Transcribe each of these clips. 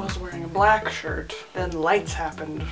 was wearing a black shirt. Then lights happened.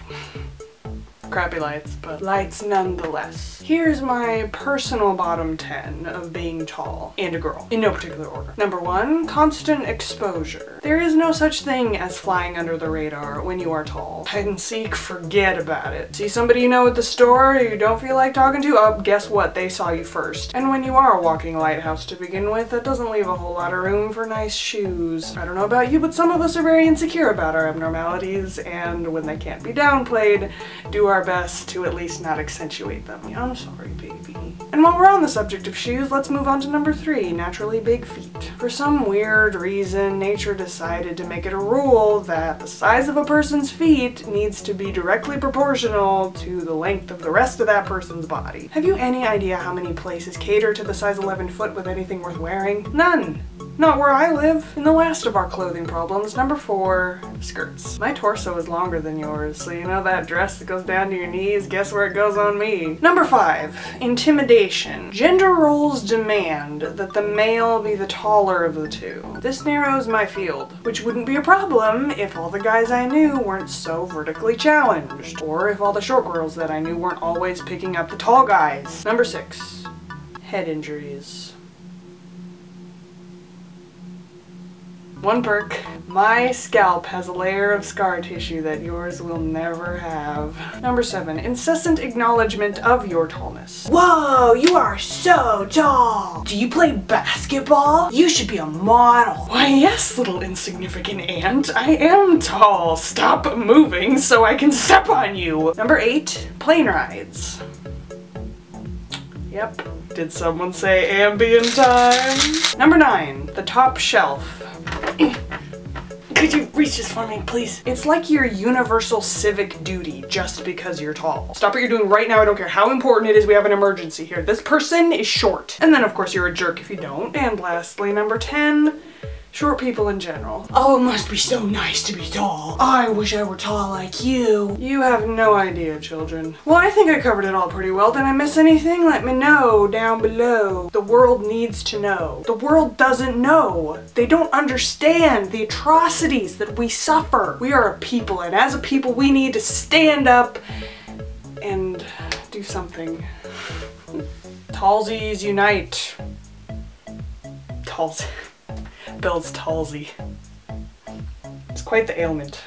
Crappy lights, but lights nonetheless. Here's my personal bottom 10 of being tall and a girl, in no particular order. Number 1, constant exposure. There is no such thing as flying under the radar when you are tall. Hide and seek, forget about it. See somebody you know at the store you don't feel like talking to? Oh, guess what? They saw you first. And when you are a walking lighthouse to begin with, that doesn't leave a whole lot of room for nice shoes. I don't know about you, but some of us are very insecure about our abnormalities, and when they can't be downplayed, do our best to at least not accentuate them. I'm sorry, baby. And while we're on the subject of shoes, let's move on to number 3, naturally big feet. For some weird reason, nature decided to make it a rule that the size of a person's feet needs to be directly proportional to the length of the rest of that person's body. Have you any idea how many places cater to the size 11 foot with anything worth wearing? None! Not where I live. In the last of our clothing problems, number 4, skirts. My torso is longer than yours, so you know that dress that goes down to your knees? Guess where it goes on me? Number 5, intimidation. Gender roles demand that the male be the taller of the two. This narrows my field, which wouldn't be a problem if all the guys I knew weren't so vertically challenged, or if all the short girls that I knew weren't always picking up the tall guys. Number 6, head injuries. One perk. My scalp has a layer of scar tissue that yours will never have. Number 7, incessant acknowledgement of your tallness. Whoa, you are so tall! Do you play basketball? You should be a model. Why yes, little insignificant ant. I am tall. Stop moving so I can step on you. Number 8, plane rides. Yep. Did someone say Ambien time? Number 9, the top shelf. Could you reach this for me, please? It's like your universal civic duty just because you're tall. Stop what you're doing right now. I don't care how important it is. We have an emergency here. This person is short. And then, of course, you're a jerk if you don't. And lastly, number 10, short people in general. Oh, it must be so nice to be tall. I wish I were tall like you. You have no idea, children. Well, I think I covered it all pretty well. Did I miss anything? Let me know down below. The world needs to know. The world doesn't know. They don't understand the atrocities that we suffer. We are a people, and as a people, we need to stand up and do something. Tallsies unite. Bell's palsy. It's quite the ailment.